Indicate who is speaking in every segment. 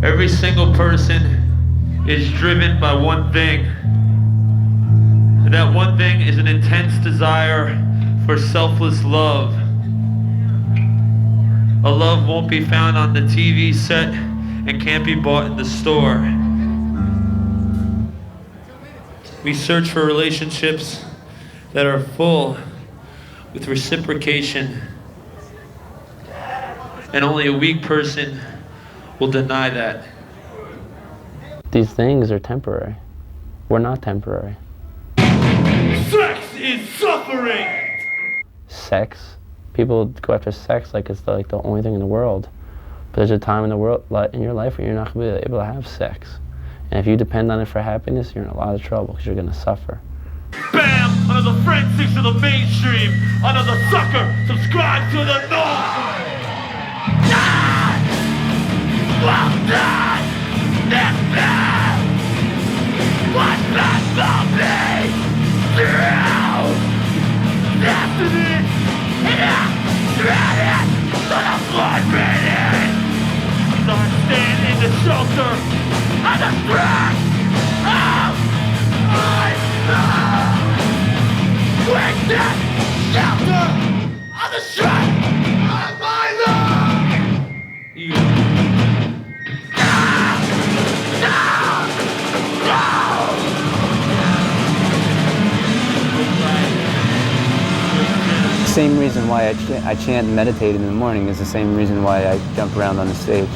Speaker 1: Every single person is driven by one thing. And that one thing is an intense desire for selfless love. A love won't be found on the TV set and can't be bought in the store. We search for relationships that are full with reciprocation, and only a weak person will deny that.
Speaker 2: These things are temporary. We're not temporary.
Speaker 1: Sex is suffering!
Speaker 2: Sex? People go after sex like it's like the only thing in the world. But there's a time in the world, in your life, where you're not going to be able to have sex. And if you depend on it for happiness, you're in a lot of trouble because you're going to suffer.
Speaker 1: Bam! Another forensics of the mainstream! Another sucker! Subscribe to the norm! Die! Well done! NeXtEdge! What's that for me? Through! Destiny! Shredded! For the blood meeting! So I stand in the shelter of the strength of my love! Wasted shelter of the strength of my love!
Speaker 3: The same reason why I chant and meditate in the morning is the same reason why I jump around on the stage.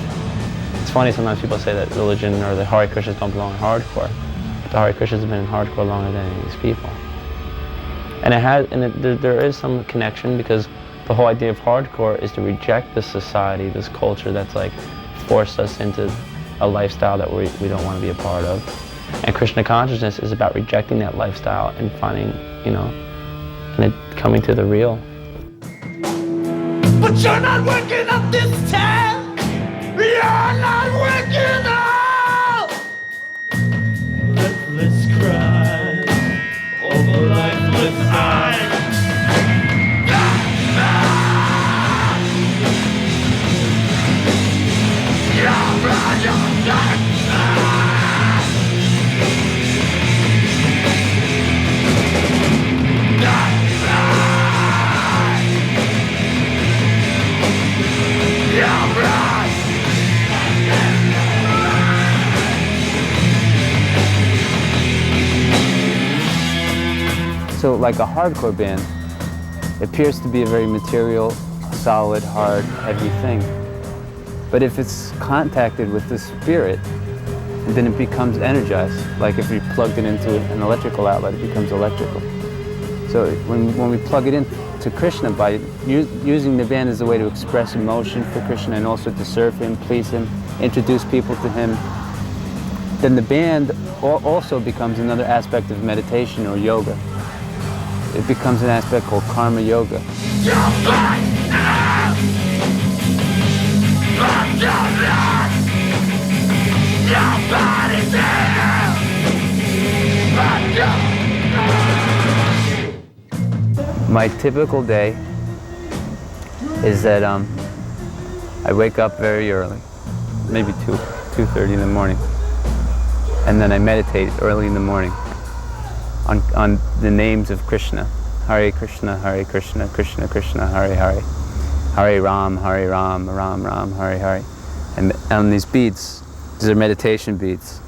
Speaker 2: It's funny, sometimes people say that religion or the Hare Krishnas don't belong in hardcore. But the Hare Krishnas have been in hardcore longer than any of these people. And there is some connection, because the whole idea of hardcore is to reject this society, this culture that's like forced us into a lifestyle that we don't want to be a part of. And Krishna consciousness is about rejecting that lifestyle and finding, and coming to the real.
Speaker 1: But you're not waking up this time! You're not waking up! Let's cry over lifeless eyes.
Speaker 3: So like a hardcore band, it appears to be a very material, solid, hard, heavy thing. But if it's contacted with the spirit, then it becomes energized. Like if you plugged it into an electrical outlet, it becomes electrical. So when we plug it into Krishna by using the band as a way to express emotion for Krishna and also to serve him, please him, introduce people to him, then the band also becomes another aspect of meditation or yoga. It becomes an aspect called karma yoga. My typical day is that I wake up very early, maybe 2:30 in the morning, and then I meditate early in the morning on the names of Krishna. Hare Krishna, Krishna Krishna, Hare Hare. Hare Ram, Ram Ram, Hare Hare. And on these beads, these are meditation beads.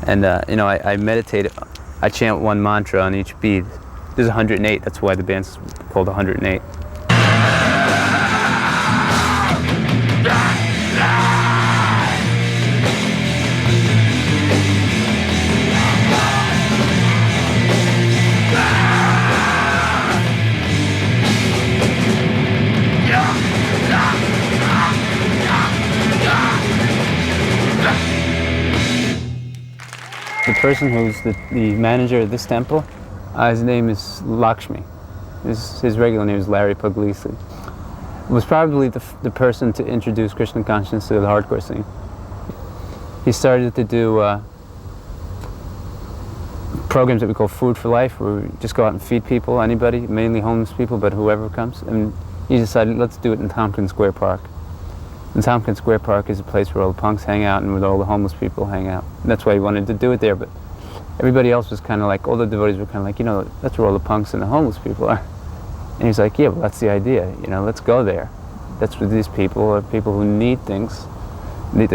Speaker 3: And I meditate, I chant one mantra on each bead. There's 108, that's why the band's called 108. The person who's the manager of this temple, his name is Lakshmi. His regular name is Larry Puglisi. Was probably the person to introduce Krishna consciousness to the hardcore scene. He started to do programs that we call Food for Life, where we just go out and feed people, anybody, mainly homeless people, but whoever comes. And he decided, let's do it in Tompkins Square Park. And Tompkins Square Park is a place where all the punks hang out and where all the homeless people hang out. And that's why he wanted to do it there, but everybody else was kind of like, all the devotees were kind of like, you know, that's where all the punks and the homeless people are. And he's like, yeah, well, that's the idea, you know, let's go there. That's what these people are, people who need things.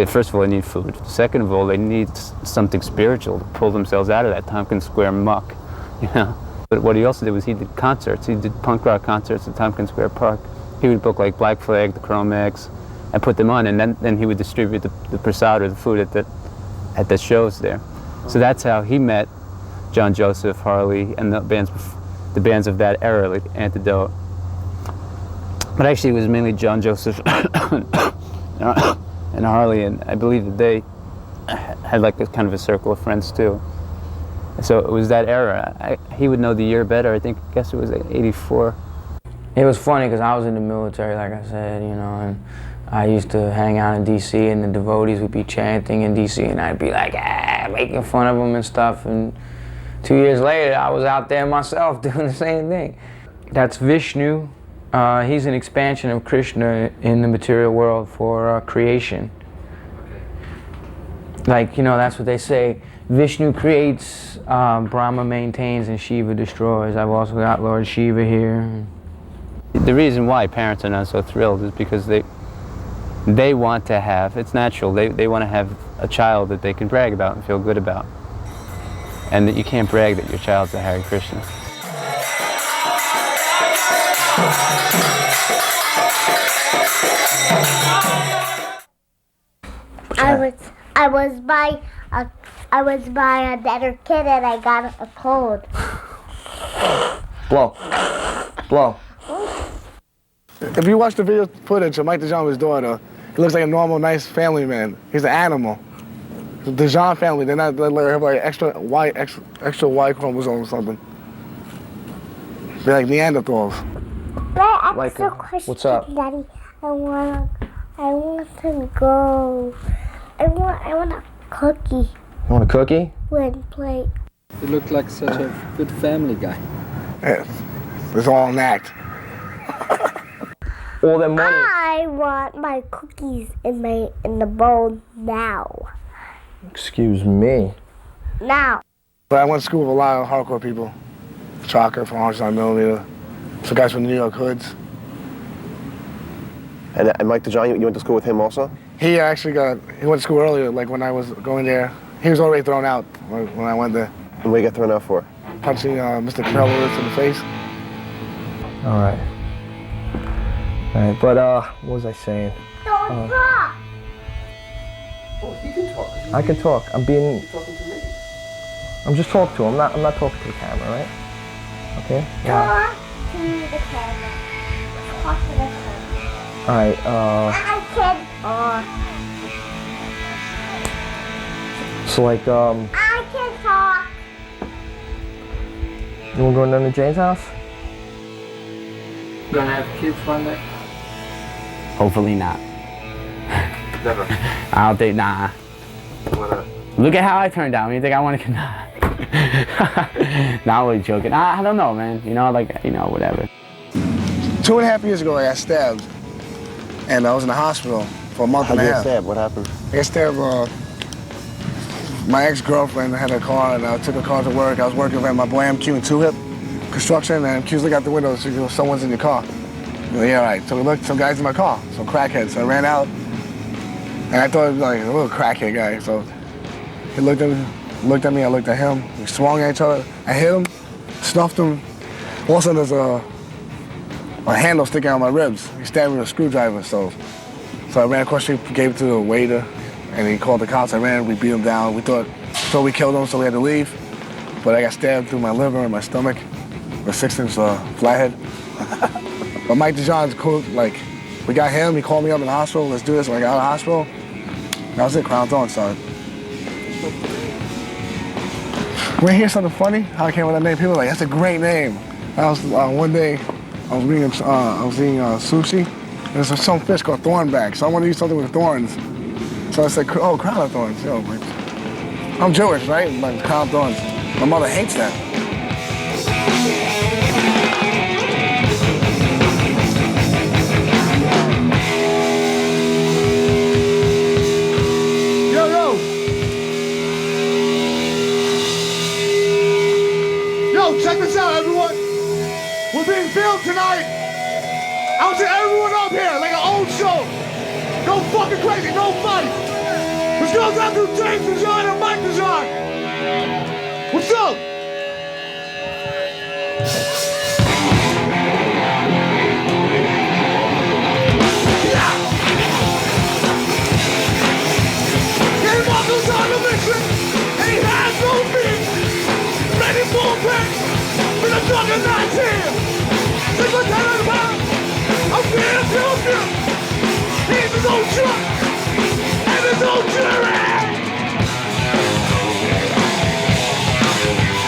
Speaker 3: First of all, they need food. Second of all, they need something spiritual to pull themselves out of that Tompkins Square muck, you know. But what he also did was he did concerts. He did punk rock concerts at Tompkins Square Park. He would book like Black Flag, the Cro-Mags, and put them on, and then he would distribute the prasad or the food at the shows there. So that's how he met John Joseph, Harley, and the bands of that era, like Antidote. But actually, it was mainly John Joseph and Harley, and I believe that they had like a kind of a circle of friends too. So it was that era. He would know the year better. I guess it was '84.
Speaker 2: It was funny because I was in the military, like I said, you know, and I used to hang out in D.C. and the devotees would be chanting in D.C. and I'd be like, making fun of them and stuff. And 2 years later, I was out there myself doing the same thing. That's Vishnu. He's an expansion of Krishna in the material world for creation. Like, you know, that's what they say. Vishnu creates, Brahma maintains, and Shiva destroys. I've also got Lord Shiva here.
Speaker 3: The reason why parents are not so thrilled is because they want to have, it's natural, they want to have a child that they can brag about and feel good about. And that you can't brag that your child's a Hare Krishna.
Speaker 4: I was by a better kid and I got a cold.
Speaker 5: Blow.
Speaker 6: If you watch the video footage of Mike DeJean's daughter, he looks like a normal, nice family man. He's an animal. The DeJean family, they're not, they have like extra Y chromosome or something. They're like Neanderthals.
Speaker 4: Like,
Speaker 5: what's up?
Speaker 4: Daddy, I want to go. I want a cookie.
Speaker 5: You want a cookie?
Speaker 4: One plate.
Speaker 7: You look like such a good family guy.
Speaker 6: Yeah, it's all an act.
Speaker 5: All that money.
Speaker 4: I want my cookies in the bowl now.
Speaker 5: Excuse me.
Speaker 4: Now.
Speaker 6: But I went to school with a lot of hardcore people. Chalker from 109mm. Some guys from the New York Hoods.
Speaker 8: And Mike DeJean, you went to school with him also?
Speaker 6: He actually he went to school earlier, like when I was going there. He was already thrown out when I went there.
Speaker 8: And what did you get thrown out for?
Speaker 6: Punching Mr. Tracklist in the face.
Speaker 5: All right, but what was I saying?
Speaker 4: Don't talk.
Speaker 8: Oh, you can talk.
Speaker 5: I can talk.
Speaker 8: You're talking to me.
Speaker 5: I'm just talking to him. I'm not talking to the camera, right? Okay.
Speaker 4: Talk to the camera. Talk to the camera.
Speaker 5: All right.
Speaker 4: I can.
Speaker 5: So like
Speaker 4: I can talk.
Speaker 5: you wanna go down to Jane's house?
Speaker 7: You gonna have kids one day?
Speaker 2: Hopefully not.
Speaker 8: Never.
Speaker 2: I don't think, nah.
Speaker 8: Why not?
Speaker 2: Look at how I turned out. You think I want to, nah. Nah, I'm really joking. I don't know, man. You know, like, you know, whatever.
Speaker 6: 2.5 years ago, I got stabbed. And I was in the hospital for a month and a half.
Speaker 8: How'd you get stabbed? What happened?
Speaker 6: I got stabbed, my ex-girlfriend had a car and I took her car to work. I was working at my boy MQ in Two Hip construction and MQ's looking out the window, so someone's in your car. You know, yeah, all right. So we looked, some guy's in my car, some crackhead. So I ran out and I thought it was like a little crackhead guy. So he looked at me, I looked at him. We swung at each other. I hit him, snuffed him. All of a sudden there's a handle sticking out of my ribs. He stabbed me with a screwdriver, so I ran across the street, gave it to the waiter, and he called the cops. I ran, we beat him down. We thought we killed him, so we had to leave. But I got stabbed through my liver and my stomach with a 6-inch flathead. But Mike DeJean's cool, like, we got him, he called me up in the hospital, let's do this. When I got out of the hospital, that was it, Crown Thorn started. When I hear something funny, how I came with that name, people are like, that's a great name. I was, one day, I was eating sushi, and there's some fish called thornback, so I wanted to eat something with thorns. So I said, oh, crown of thorns. You know, like, I'm Jewish, right? Like, crown of thorns. My mother hates that. this out, everyone. We're being filmed tonight. I want everyone up here like an old show. Go fucking crazy, no fight. Let's go down to James Design and Mike Design. What's up? Goes on the mission, and he has no fear. Ready for pain, with a Juggernaut here. 600 pounds, I'm feeling filthy. He's his own truck, and his own jury.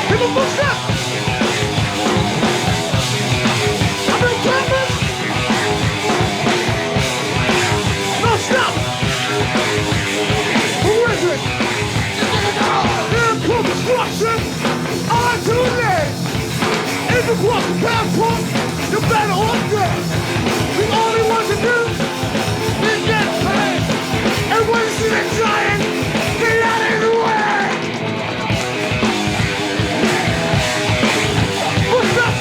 Speaker 6: Give a footstep. I've been camping. No, stop. Construction on two legs. If you cross the passport, you better off dead. The only one to do is get paid. And when you see the giant, get out of the way. What's up?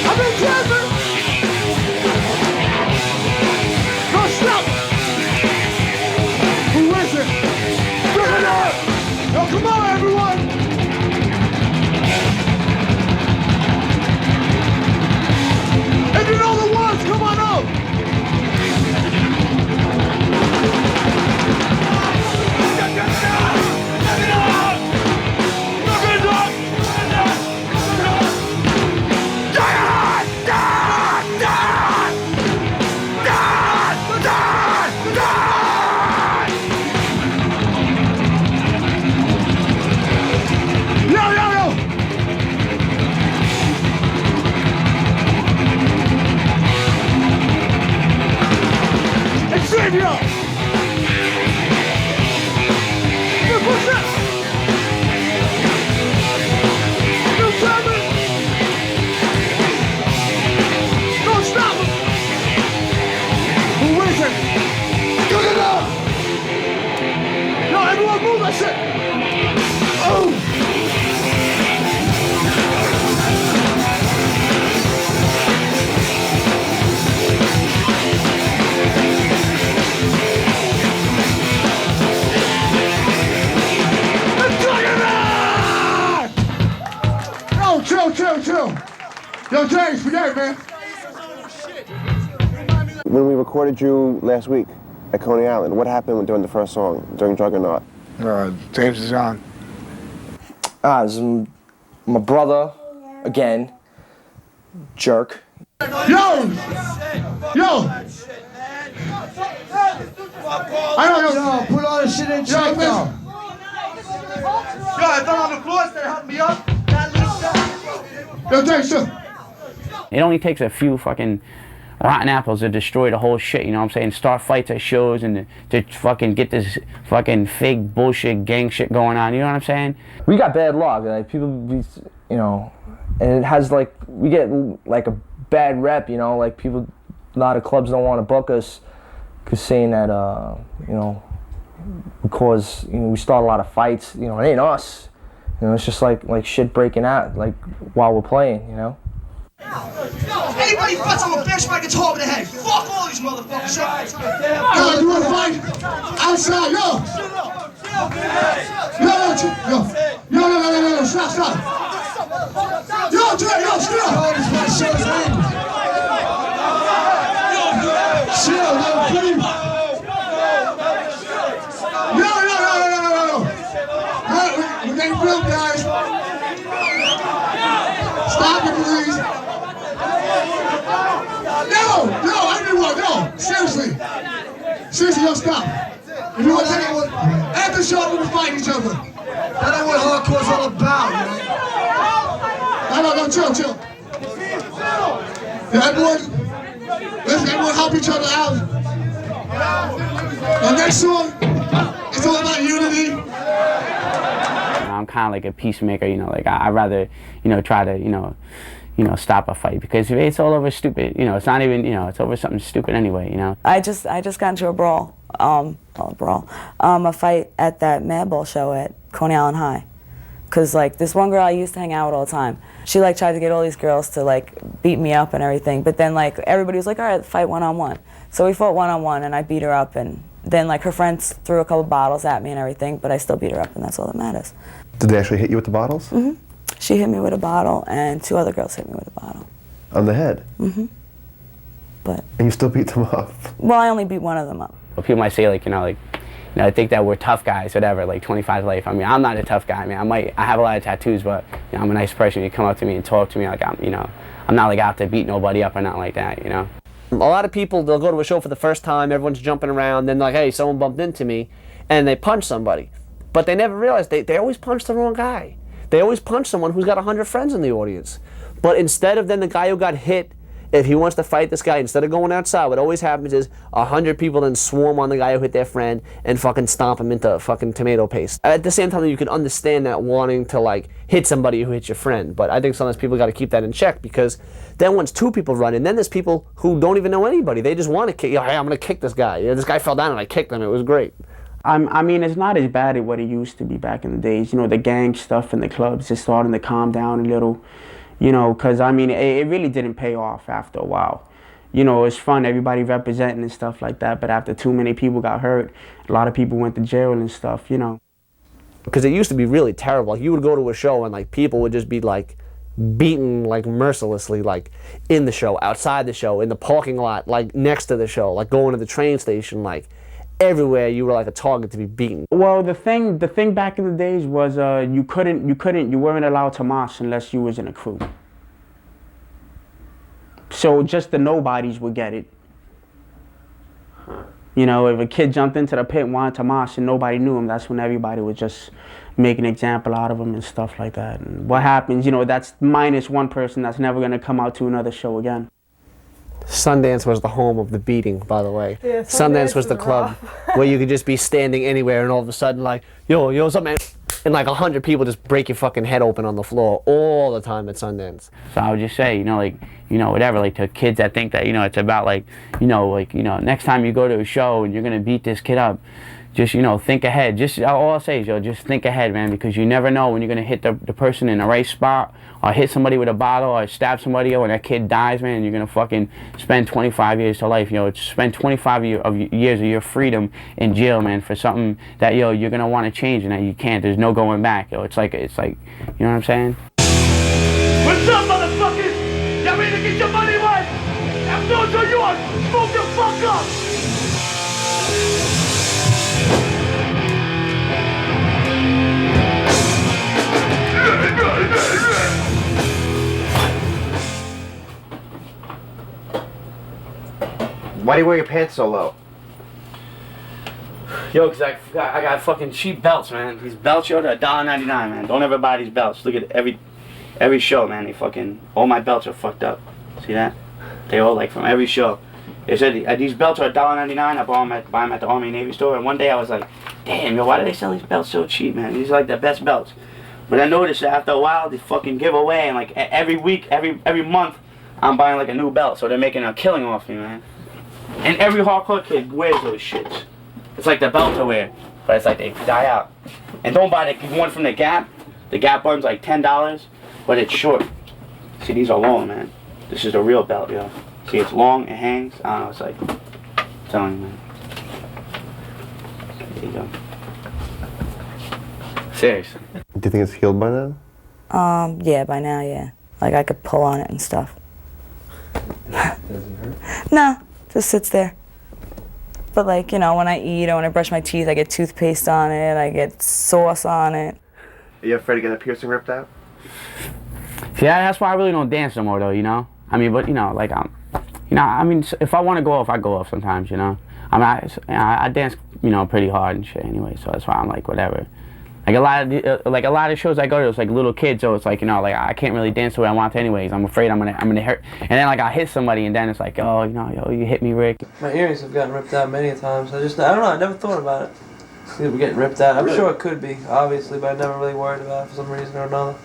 Speaker 6: I've been driving. No, stop. Who is it? Now come on, everyone! If you know the words, come on out! Savior! New push-up! New sermon! Don't stop him! Who is it? Juggernaut! No, everyone move that shit! Oh! Chill. Yo, James, forget it, man.
Speaker 8: When we recorded you last week at Coney Island, what happened during the first song, during Juggernaut?
Speaker 6: James is on.
Speaker 5: This is my brother, again, jerk.
Speaker 6: Yo! I don't know.
Speaker 5: Yo, put all this shit in check,
Speaker 6: Yo,
Speaker 5: though.
Speaker 6: Yo, I fell on the floor, instead of helping me up. Yo, James, chill.
Speaker 2: It only takes a few fucking rotten apples to destroy the whole shit, you know what I'm saying? Start fights at shows and to fucking get this fucking fake bullshit gang shit going on, you know what I'm saying?
Speaker 5: We got bad luck, like people, you know, and it has like, we get like a bad rep, you know, like people, a lot of clubs don't want to book us because saying that, you know, because, you know, we start a lot of fights, you know, it ain't us. You know, it's just like shit breaking out, like, while we're playing, you know?
Speaker 9: Anybody fucks on a bitch might get told over the head. Fuck all these motherfuckers.
Speaker 6: Yo, you wanna fight? Outside, yo! Yo, stop. Yo, Jay, yo, still! Chill, please. Yo. We ain't filmed, guys. Stop it, please. Yo, everyone, seriously, yo, stop. If you want to take it, after the show, we're gonna fight each other.
Speaker 9: That ain't what hardcore's all about, you know?
Speaker 6: No, chill. Yeah, everyone help each other out. The next song, it's all about unity.
Speaker 2: I'm kind of like a peacemaker, you know, like I'd rather, you know, try to, you know, stop a fight, because it's all over stupid, you know, it's not even, you know, it's over something stupid anyway, you know.
Speaker 10: I just got into a brawl, a fight at that Madball show at Coney Island High. Cause like this one girl I used to hang out with all the time, she like tried to get all these girls to like beat me up and everything, but then like everybody was like, all right, fight one-on-one. So we fought one-on-one and I beat her up, and then like her friends threw a couple bottles at me and everything, but I still beat her up, and that's all that matters.
Speaker 8: Did they actually hit you with the bottles?
Speaker 10: Mm-hmm. She hit me with a bottle and 2 other girls hit me with a bottle.
Speaker 8: On the head?
Speaker 10: Mm-hmm. But.
Speaker 8: And you still beat them up?
Speaker 10: Well, I only beat one of them up.
Speaker 2: Well, people might say like, I think that we're tough guys, whatever, like 25 life. I mean, I'm not a tough guy, man. I have a lot of tattoos, but I'm a nice person. You come up to me and talk to me like I'm not like out to beat nobody up or nothing like that,
Speaker 11: A lot of people, they'll go to a show for the first time, everyone's jumping around, then like, hey, someone bumped into me, and they punch somebody. But they never realize they always punch the wrong guy. They always punch someone who's got 100 friends in the audience. But instead of then the guy who got hit, if he wants to fight this guy, instead of going outside, what always happens is 100 people then swarm on the guy who hit their friend and fucking stomp him into fucking tomato paste. At the same time, you can understand that wanting to like hit somebody who hit your friend, but I think sometimes people got to keep that in check, because then once 2 people run in, then there's people who don't even know anybody. They just want to kick. Hey, I'm gonna kick this guy. This guy fell down and I kicked him. It was great.
Speaker 12: I mean, it's not as bad as what it used to be back in the days. The gang stuff in the clubs is starting to calm down a little. Because I mean, it really didn't pay off after a while. It's fun, everybody representing and stuff like that, but after too many people got hurt, a lot of people went to jail and stuff,
Speaker 11: Because it used to be really terrible. Like, you would go to a show and like people would just be like beaten like mercilessly, like in the show, outside the show, in the parking lot, like next to the show, like going to the train station, like everywhere you were like a target to be beaten.
Speaker 12: Well, the thing back in the days was you weren't allowed to mosh unless you was in a crew. So just the nobodies would get it. If a kid jumped into the pit and wanted to mosh and nobody knew him, that's when everybody would just make an example out of him and stuff like that. And what happens, that's minus one person that's never gonna come out to another show again.
Speaker 11: Sundance was the home of the beating, by the way.
Speaker 13: Yeah,
Speaker 11: Sundance was the club where you could just be standing anywhere and all of a sudden like, yo, what's up, man? And like 100 people just break your fucking head open on the floor all the time at Sundance.
Speaker 2: So I would just say, whatever, like to kids that think that, it's about like, next time you go to a show and you're gonna beat this kid up, just, think ahead. Just, all I'll say is, just think ahead, man, because you never know when you're gonna hit the person in the right spot, or hit somebody with a bottle, or stab somebody, and that kid dies, man, and you're gonna fucking spend 25 years to life, spend 25 years of your freedom in jail, man, for something that, you're gonna want to change and that you can't. There's no going back, It's like, you know what I'm saying?
Speaker 9: What's up, motherfuckers? Y'all ready to get your money right? I'm doing to you on. Move the fuck up.
Speaker 8: Why do you wear your pants so low?
Speaker 2: Yo, cause I got fucking cheap belts, man. These belts, they're $1.99, man. Don't ever buy these belts. Look at every show, man. All my belts are fucked up. See that? They all like from every show. They said these belts are $1.99. I buy them at the Army and Navy store. And one day I was like, damn, yo, why do they sell these belts so cheap, man? These are like the best belts. But I noticed that after a while, they fucking give away, and like every week, every month, I'm buying like a new belt. So they're making a killing off me, man. And every hardcore kid wears those shits. It's like the belt to wear, but it's like they die out. And don't buy the one from the Gap. The Gap one's like $10, but it's short. See, these are long, man. This is the real belt, yo. See, it's long, it hangs. I don't know, it's like, I'm telling you, man. There you go. Seriously.
Speaker 8: Do you think it's healed by now?
Speaker 10: Yeah, by now, yeah. Like I could pull on it and stuff.
Speaker 3: Doesn't hurt?
Speaker 10: No, just sits there. But like, when I eat or when I brush my teeth, I get toothpaste on it, I get sauce on it.
Speaker 8: Are you afraid to get a piercing ripped out?
Speaker 2: Yeah, that's why I really don't dance no more, though, I mean, but, like, if I want to go off, I go off sometimes, I dance, pretty hard and shit anyway, so that's why I'm like, whatever. Like a lot of shows I go to, it's like little kids, so it's like, like I can't really dance the way I want to anyways. I'm afraid I'm gonna hurt, and then like I hit somebody, and then it's like, oh, yo, you hit me, Rick.
Speaker 13: My earrings have gotten ripped out many times. I don't know. I never thought about it. They were getting ripped out. I'm sure it could be, obviously, but I never really worried about it for some reason or another.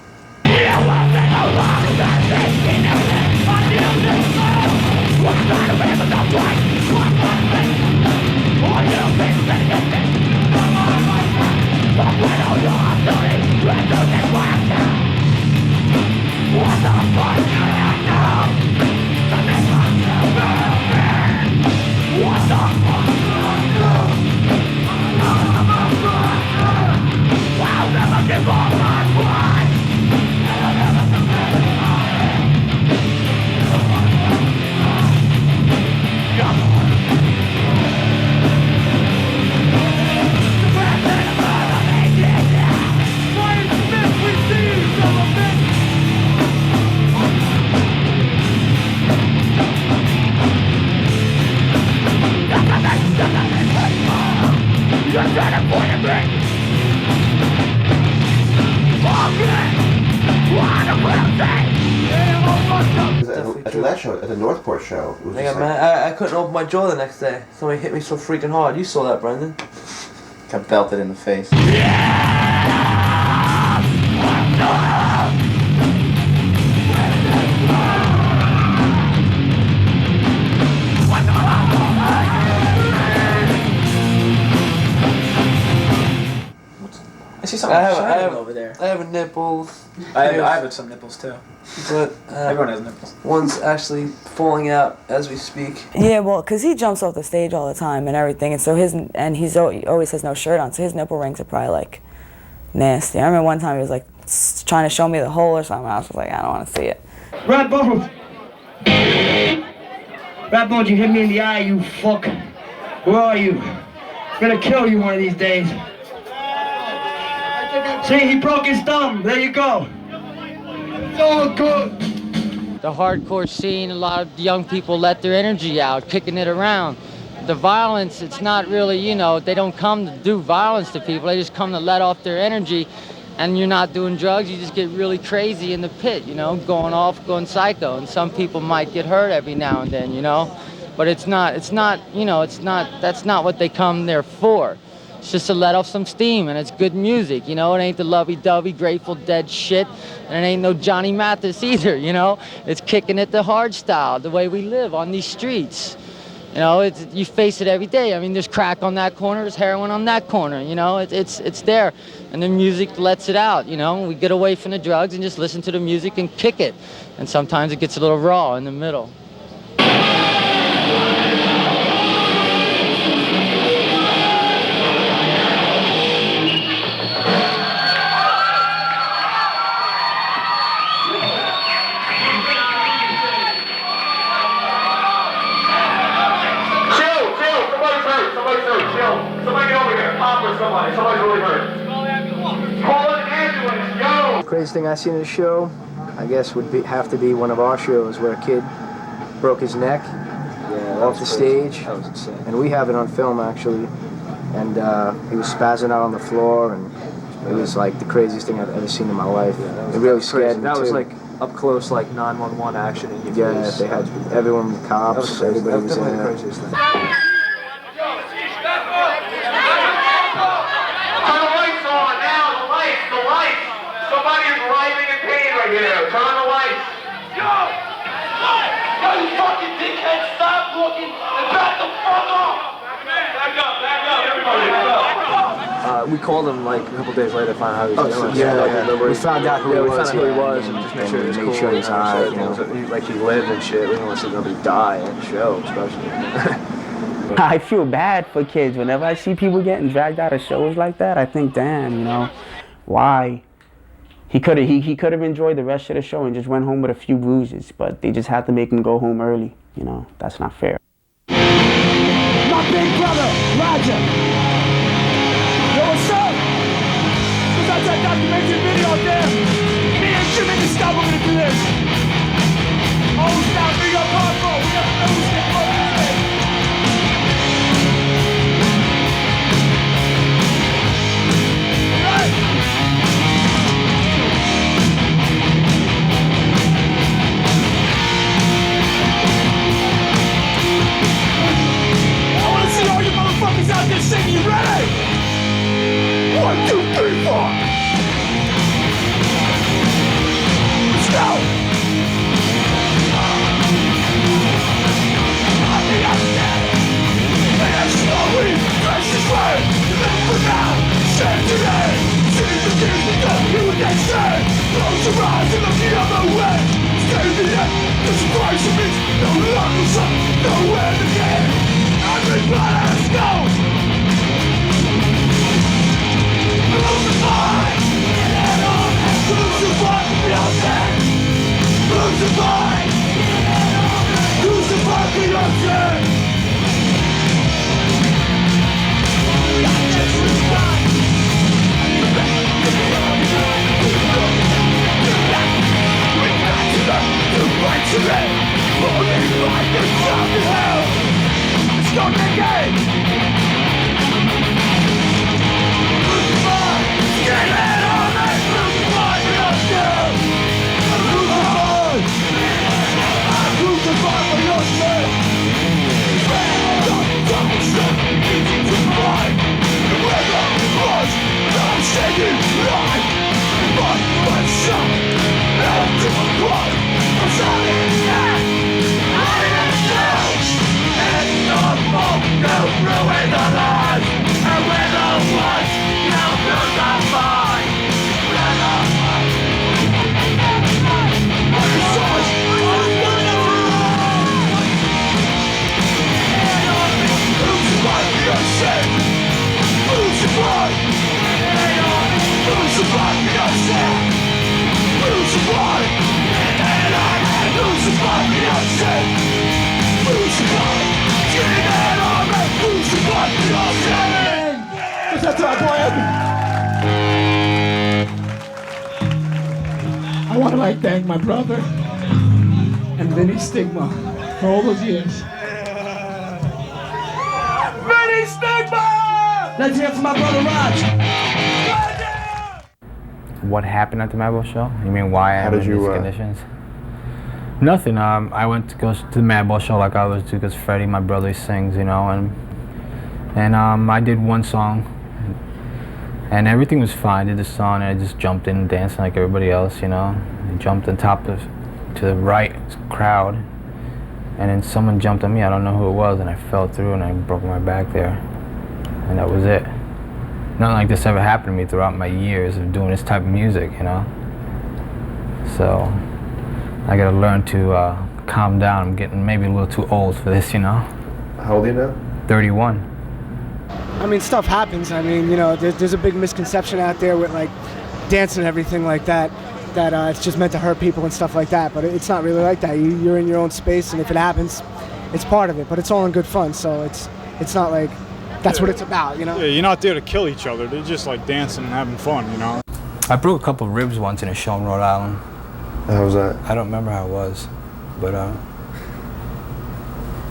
Speaker 9: When all your story,
Speaker 8: At that show, at the Northport show, it was
Speaker 13: I
Speaker 8: just
Speaker 13: got mad. I couldn't open my jaw the next day. Somebody hit me so freaking hard. You saw that, Brendan?
Speaker 14: Got belted in the face.
Speaker 7: I see something shining over there.
Speaker 13: I have a nipple.
Speaker 7: I have some nipples too.
Speaker 13: But
Speaker 7: everyone has nipples.
Speaker 13: One's actually falling out as we speak.
Speaker 10: Yeah, well, because he jumps off the stage all the time and everything, and so he always has no shirt on, so his nipple rings are probably like nasty. I remember one time he was like trying to show me the hole or something. I was just like, I don't want to see it.
Speaker 9: Madball! Madball, you hit me in the eye, you fuck. Where are you? I'm gonna kill you one of these days. See, he broke his thumb. There you go. It's all good.
Speaker 15: The hardcore scene, a lot of young people let their energy out, kicking it around. The violence, it's not really, you know, they don't come to do violence to people, they just come to let off their energy. And you're not doing drugs, you just get really crazy in the pit, you know, going psycho. And some people might get hurt every now and then, you know. But that's not what they come there for. It's just to let off some steam, and it's good music, you know. It ain't the lovey-dovey Grateful Dead shit, and it ain't no Johnny Mathis either, you know. It's kicking it the hard style, the way we live on these streets. You know, you face it every day. I mean, there's crack on that corner, there's heroin on that corner, you know. It's there, and the music lets it out, you know. We get away from the drugs and just listen to the music and kick it. And sometimes it gets a little raw in the middle.
Speaker 9: Somebody's really hurt. Call an ambulance, yo!
Speaker 16: The craziest thing I seen in the show, I guess, would have to be one of our shows where a kid broke his neck off the stage.
Speaker 7: That was insane.
Speaker 16: And we have it on film, actually. And he was spazzing out on the floor, and it was like the craziest thing I've ever seen in my life. It really scared me.
Speaker 7: That was
Speaker 16: too.
Speaker 7: like up close, like 911 action in your face.
Speaker 16: They had everyone, the cops, everybody was
Speaker 7: definitely
Speaker 16: there.
Speaker 7: the craziest thing.
Speaker 9: Turn the lights! Yo! Yo, you fucking dickhead, stop looking and back the fuck up! Back up, everybody back up!
Speaker 7: We called him like a couple days later to find out how he was doing.
Speaker 16: We found out who he was.
Speaker 7: Who he was, and just make sure he was cool.
Speaker 16: Sure he's alright, you know.
Speaker 7: Like he lived and shit. We didn't want to see nobody die at the show, especially.
Speaker 12: I feel bad for kids. Whenever I see people getting dragged out of shows like that, I think, damn, you know, why? He could have enjoyed the rest of the show and just went home with a few bruises, but they just had to make him go home early. You know, that's not fair.
Speaker 9: My big brother, Roger. Yo, what's up? What's that documentary video there? Me and Jimmy can stop, we're gonna do this. Oh, stop, big up hardcore. We got no stick for this. Out there singing, you ready? 1, 2, 3, 4. Let's go. I'll be up there. And I slowly press this way. Live for now. Save today. See the things that don't hear what they say. Close your eyes and look the other way. Stay the end. This Christ means no longer son. Nowhere to get. Everybody, let's go! Crucify! Crucify! Crucify! Crucify for your sin! Only life is out in hell! It's not the game! I want to thank my brother and Vinny Stigma for all those years. Vinny Stigma! Let's hear it from my brother Raj.
Speaker 17: What happened at the Madball show? You mean why I am in these conditions? Nothing. I went to go to the Madball show like I always do because Freddie, my brother, he sings, you know, and I did one song, and everything was fine. I did the song, and I just jumped in and danced like everybody else, you know. I jumped on top of to the right crowd, and then someone jumped on me. I don't know who it was, and I fell through and I broke my back there, and that was it. Nothing like this ever happened to me throughout my years of doing this type of music, you know. So I gotta learn to calm down. I'm getting maybe a little too old for this, you know.
Speaker 8: How old are you now?
Speaker 17: 31.
Speaker 18: I mean, stuff happens. I mean, you know, there's a big misconception out there with like dancing and everything like that, that it's just meant to hurt people and stuff like that. But it's not really like that. You're in your own space, and if it happens, it's part of it. But it's all in good fun, so it's not like that's what it's about, you know?
Speaker 19: Yeah, you're not there to kill each other. They're just like dancing and having fun, you know?
Speaker 17: I broke a couple of ribs once in a show in Rhode Island.
Speaker 8: How was that?
Speaker 17: I don't remember how it was, but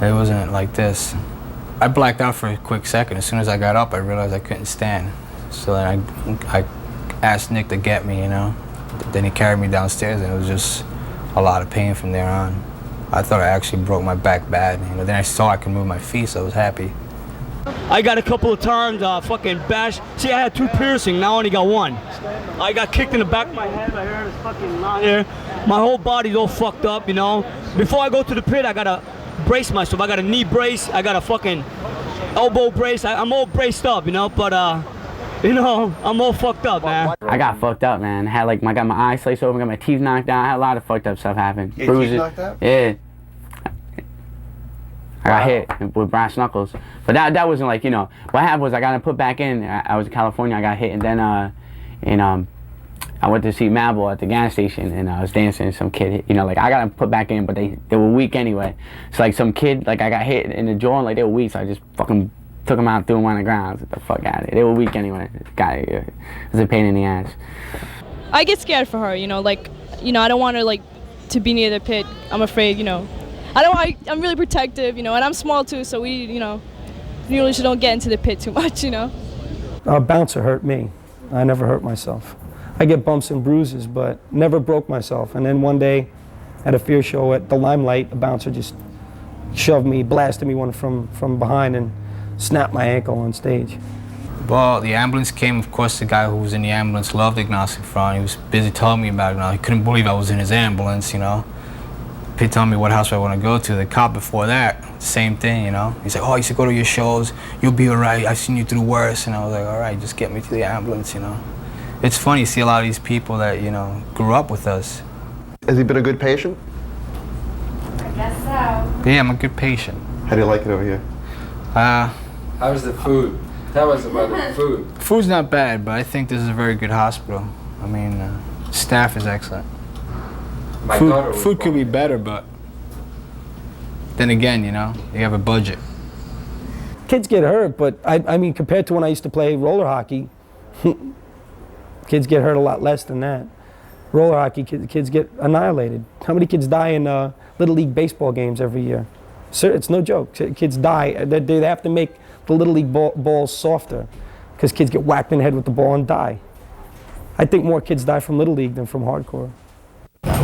Speaker 17: it wasn't like this. I blacked out for a quick second. As soon as I got up, I realized I couldn't stand. So then I asked Nick to get me, you know? Then he carried me downstairs, and it was just a lot of pain from there on. I thought I actually broke my back bad. You know, then I saw I could move my feet, so I was happy.
Speaker 20: I got a couple of times fucking bashed. See, I had 2 piercings, now I only got 1. I got kicked in the back of my head, I heard this fucking line here. My whole body's all fucked up, you know. Before I go to the pit, I gotta brace myself. I got a knee brace, I got a fucking elbow brace. I'm all braced up, you know, but you know, I'm all fucked up, man.
Speaker 12: I got fucked up, man. I had like I got my eyes sliced open, got my teeth knocked out. I had a lot of fucked up stuff happen.
Speaker 8: Your teeth knocked out?
Speaker 12: Yeah. I got hit with brass knuckles. But that wasn't like, you know, what happened was I got put back in. I was in California, I got hit, and then I went to see Madball at the gas station, and I was dancing, and some kid, you know, like I got put back in, but they were weak anyway. So like some kid, like I got hit in the jaw, and like they were weak, so I just fucking took them out, threw them on the ground. Get the fuck out of it. They were weak anyway. It was a pain in the ass.
Speaker 21: I get scared for her, you know, like, you know, I don't want her like to be near the pit. I'm afraid, you know. I'm really protective, you know, and I'm small too, so we, you know, usually don't get into the pit too much, you know.
Speaker 22: A bouncer hurt me. I never hurt myself. I get bumps and bruises, but never broke myself. And then one day, at a fear show at the Limelight, a bouncer just shoved me, blasted me one from behind, and snapped my ankle on stage.
Speaker 17: Well, the ambulance came. Of course, the guy who was in the ambulance loved the Agnostic front. He was busy telling me about it now. He couldn't believe I was in his ambulance, you know. He told me what house I want to go to. The cop before that, same thing, you know. He said, oh, I used to go to your shows. You'll be all right. I've seen you through worse. And I was like, all right, just get me to the ambulance, you know. It's funny, you see a lot of these people that, you know, grew up with us.
Speaker 8: Has he been a good patient?
Speaker 21: I guess so.
Speaker 17: Yeah, I'm a good patient.
Speaker 8: How do you like it over here?
Speaker 23: How was the food? Tell us about the food.
Speaker 17: Food's not bad, but I think this is a very good hospital. I mean, staff is excellent. Food could be better, but then again, you know, you have a budget.
Speaker 22: Kids get hurt, but I mean, compared to when I used to play roller hockey, kids get hurt a lot less than that. Roller hockey, kids get annihilated. How many kids die in Little League baseball games every year? Sir, it's no joke. Kids die. They have to make the Little League balls softer because kids get whacked in the head with the ball and die. I think more kids die from Little League than from hardcore.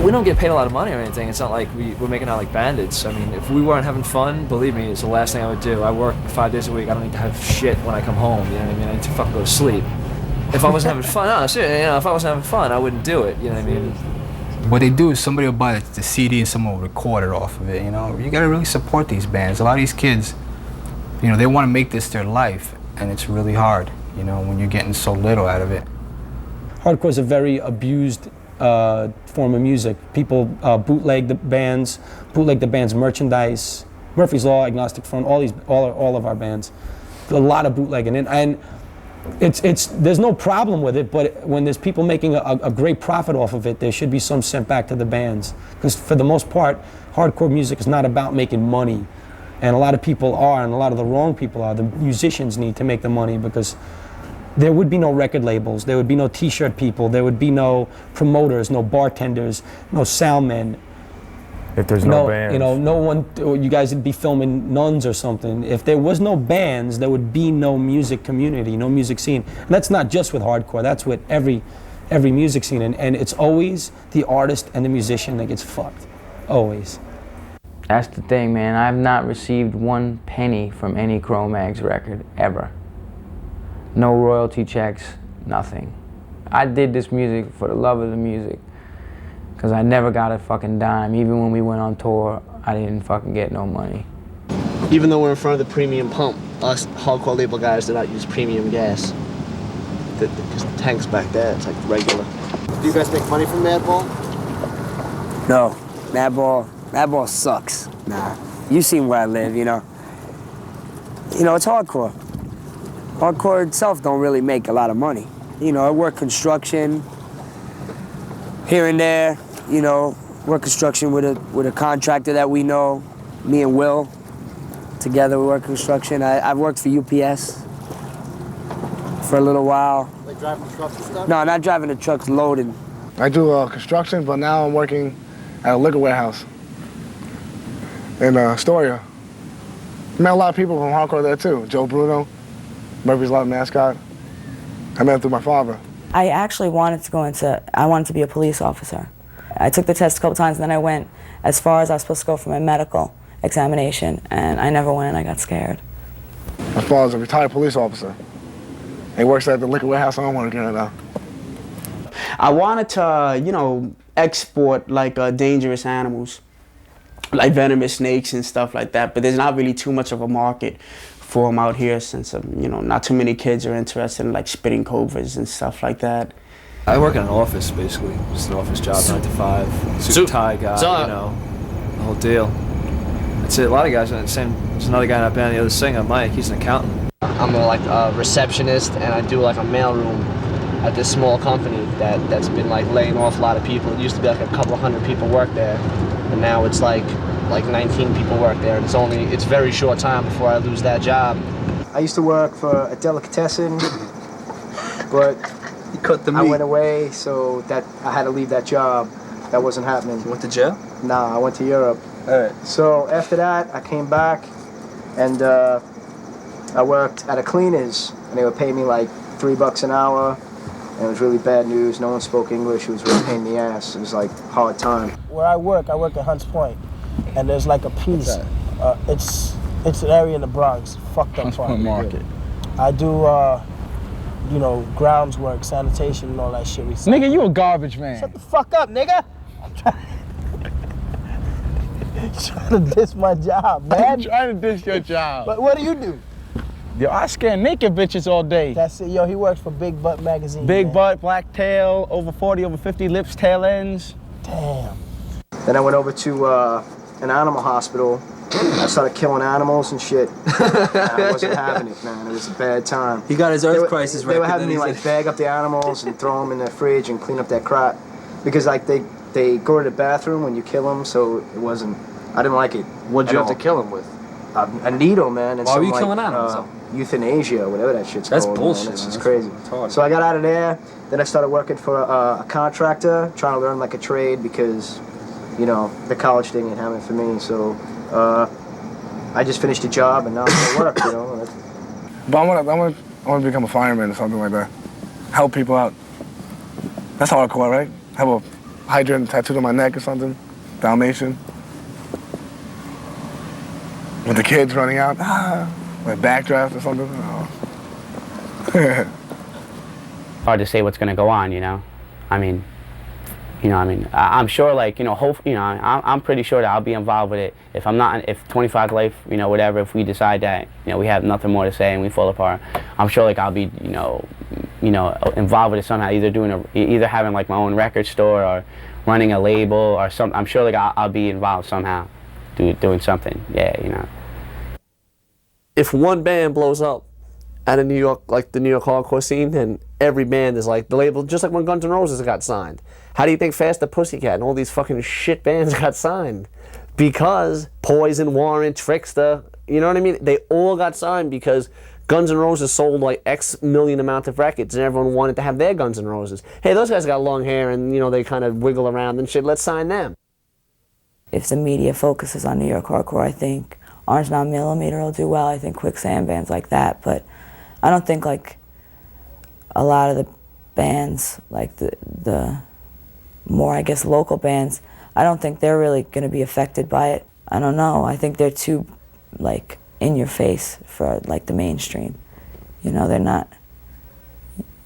Speaker 24: We don't get paid a lot of money or anything. It's not like we're making out like bandits. I mean, if we weren't having fun, believe me, it's the last thing I would do. I work 5 days a week. I don't need to have shit when I come home. You know what I mean? I need to fucking go to sleep. If I wasn't having fun, no, seriously, you know, if I wasn't having fun, I wouldn't do it. You know what I mean?
Speaker 17: What they do is somebody will buy the CD and someone will record it off of it, you know? You gotta really support these bands. A lot of these kids, you know, they wanna make this their life, and it's really hard, you know, when you're getting so little out of it.
Speaker 22: Hardcore is a very abused form of music. People bootleg the band's merchandise. Murphy's Law, Agnostic Front, all of our bands. A lot of bootlegging, and there's no problem with it, but when there's people making a great profit off of it, there should be some sent back to the bands. Because for the most part, hardcore music is not about making money. And a lot of people are, and a lot of the wrong people are. The musicians need to make the money, because there would be no record labels, there would be no t-shirt people, there would be no promoters, no bartenders, no soundmen.
Speaker 1: If there's no bands.
Speaker 22: You know, no one, you guys would be filming Nuns or something. If there was no bands, there would be no music community, no music scene. And that's not just with hardcore, that's with every music scene. And it's always the artist and the musician that gets fucked, always.
Speaker 4: That's the thing, man. I've not received 1 penny from any Cro-Mags record, ever. No royalty checks, nothing. I did this music for the love of the music, because I never got a fucking dime. Even when we went on tour, I didn't fucking get no money.
Speaker 11: Even though we're in front of the premium pump, us hardcore label guys do not use premium gas. Because the tank's back there, it's like regular. Do you guys make money from Madball?
Speaker 5: No, Madball sucks. Nah, you seen where I live, you know. You know, it's hardcore. Hardcore itself don't really make a lot of money. You know, I work construction here and there, you know, work construction with a contractor that we know, me and Will. Together we work construction. I've worked for UPS for a little while.
Speaker 6: Like driving trucks and stuff?
Speaker 5: No, not driving the trucks, loading.
Speaker 6: I do construction, but now I'm working at a liquor warehouse in Astoria. Met a lot of people from hardcore there too. Joe Bruno, Murphy's Law mascot. I met him through my father.
Speaker 10: I actually wanted to be a police officer. I took the test a couple times, and then I went as far as I was supposed to go for my medical examination, and I never went. I got scared.
Speaker 6: My father's a retired police officer. He works at the liquor warehouse I'm working at now.
Speaker 12: I wanted to, you know, export like dangerous animals, like venomous snakes and stuff like that, but there's not really too much of a market for them out here, since you know, not too many kids are interested in like spitting cobras and stuff like that.
Speaker 24: I work in an office, basically, just an office job, 9 to 5, suit tie guy, you know, the whole deal. That's it. A lot of guys are the same. There's another guy in that band, the other singer, Mike. He's an accountant.
Speaker 11: I'm a receptionist, and I do like a mailroom at this small company that's been like laying off a lot of people. It used to be like a couple hundred people work there, and now it's like 19 people work there, and it's very short time before I lose that job.
Speaker 16: I used to work for a delicatessen, but
Speaker 13: you cut the meat.
Speaker 16: I went away, so that I had to leave that job. That wasn't happening.
Speaker 13: You went to jail?
Speaker 16: Nah, I went to Europe.
Speaker 13: All right.
Speaker 16: So after that, I came back, and I worked at a cleaners, and they would pay me like $3 an hour. And it was really bad news. No one spoke English. It was really a pain in the ass. It was like hard time.
Speaker 18: Where I work at Hunts Point, and there's like a piece. It's an area in the Bronx, fucked up part.
Speaker 1: Market.
Speaker 18: I do, you know, grounds work, sanitation, and all that shit.
Speaker 1: Nigga, you a garbage man.
Speaker 18: Shut the fuck up, nigga. Trying to diss my job, man.
Speaker 1: I'm trying to diss your job.
Speaker 18: But what do you do?
Speaker 1: Yo, I scan naked bitches all day.
Speaker 18: That's it. Yo, he works for Big Butt Magazine.
Speaker 1: Big
Speaker 18: man.
Speaker 1: butt, black tail, over 40, over 50 lips, tail ends.
Speaker 18: Damn.
Speaker 16: Then I went over to an animal hospital. I started killing animals and shit. I wasn't having it, man. It was a bad time.
Speaker 13: He got his Earth Crisis record.
Speaker 16: They were having me like bag up the animals and throw them in the fridge and clean up that crap. Because like they go to the bathroom when you kill them, so it wasn't, I didn't like it.
Speaker 7: What'd you have to kill them with?
Speaker 16: A needle, man. And
Speaker 13: why were you
Speaker 16: some,
Speaker 13: killing
Speaker 16: like,
Speaker 13: animals?
Speaker 16: Euthanasia, whatever that shit's
Speaker 13: That's
Speaker 16: called.
Speaker 13: bullshit.
Speaker 16: Man. It's crazy. So I got out of there. Then I started working for a contractor, trying to learn like a trade because, you know, the college thing ain't happening for me. So I just finished a job and now I'm at work, you know.
Speaker 6: But I want to become a fireman or something like that. Help people out. That's hardcore, right? Have a hydrant tattooed on my neck or something. Dalmatian. With the kids running out, like backdraft or something. Oh.
Speaker 2: Hard to say what's going to go on, you know. I mean, I'm sure, like, you know, I'm pretty sure that I'll be involved with it. If I'm not, if 25 Life, you know, whatever, if we decide that, you know, we have nothing more to say and we fall apart, I'm sure, like, I'll be, you know, involved with it somehow, either having like my own record store or running a label or something. I'm sure, like, I'll be involved somehow, doing something. Yeah, you know.
Speaker 11: If one band blows up at a New York, like the New York hardcore scene, and every band is like the label, just like when Guns N' Roses got signed. How do you think Faster Pussycat and all these fucking shit bands got signed? Because Poison, Warrant, Trickster, you know what I mean? They all got signed because Guns N' Roses sold like X million amount of records and everyone wanted to have their Guns N' Roses. Hey, those guys got long hair and, you know, they kind of wiggle around and shit, let's sign them.
Speaker 10: If the media focuses on New York hardcore, I think Orange 9mm will do well. I think Quicksand, bands like that, but I don't think like a lot of the bands, like the more, I guess, local bands, I don't think they're really going to be affected by it. I don't know. I think they're too, like, in your face for, like, the mainstream. You know, they're not,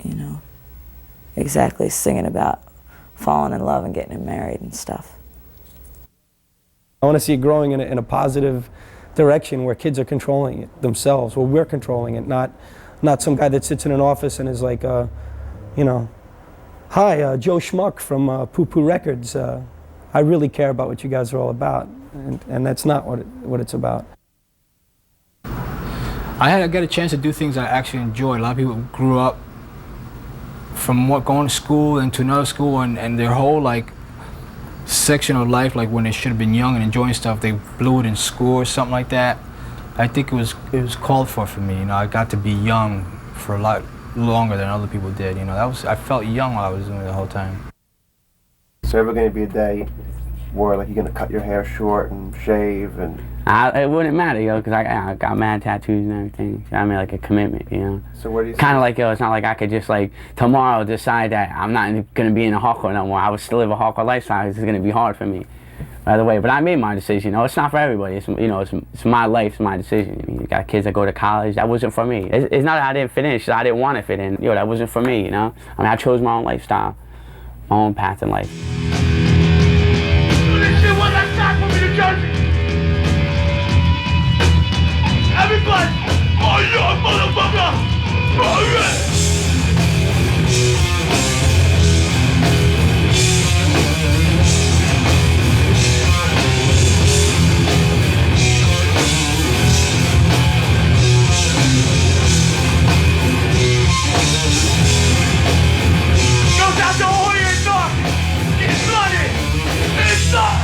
Speaker 10: you know, exactly singing about falling in love and getting married and stuff.
Speaker 22: I want to see it growing in a positive direction where kids are controlling it themselves, where we're controlling it, not some guy that sits in an office and is like, you know, hi, Joe Schmuck from Poo Poo Records. I really care about what you guys are all about, and that's not what it's about.
Speaker 17: I got a chance to do things I actually enjoy. A lot of people grew up from going to school and to another school, and their whole like section of life, like when they should have been young and enjoying stuff, they blew it in school or something like that. I think it was called for me. You know, I got to be young for a lot longer than other people did. You know, I felt young while I was doing it the whole time.
Speaker 8: Is there ever going to be a day where like you're going to cut your hair short and shave and?
Speaker 2: It wouldn't matter, yo, because I got mad tattoos and everything. So I mean, like a commitment, you know.
Speaker 8: So what do you?
Speaker 2: Kind of like, yo, it's not like I could just like tomorrow decide that I'm not gonna be in a hardcore no more. I would still live a hardcore lifestyle. It's gonna be hard for me, by the way. But I made my decision. You know, it's not for everybody. It's, you know, it's my life, it's my decision. I mean, you got kids that go to college. That wasn't for me. It's not that I didn't fit in. It's just I didn't want to fit in. Yo, that wasn't for me. You know. I mean, I chose my own lifestyle, my own path in life.
Speaker 3: This shit was that shot for me to Jersey. Everybody, oh yeah, motherfucker! Oh yeah! Goes out to all your dark! It's flooded! It's done!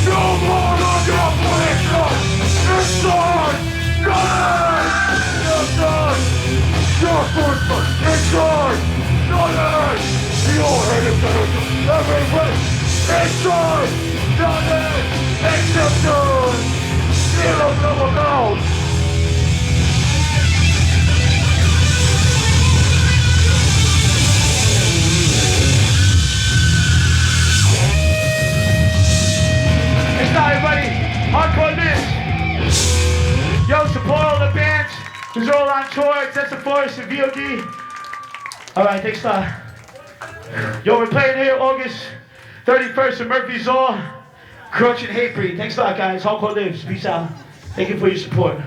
Speaker 3: No more on your position! It's on! It's on! Your football! It's on! Nothing! The old head is gonna do everything! It's on! Nothing! Except on! Zero double down! It's not everybody! Hardcore this! Yo, support all the bands. Who's all on tour. It's the Forest and VOD. Alright, thanks a lot. Yo, we're playing here August 31st at Murphy's Law. Crunch and Hatebreed. Thanks a lot, guys. Hardcore lives. Peace out. Thank you for your support.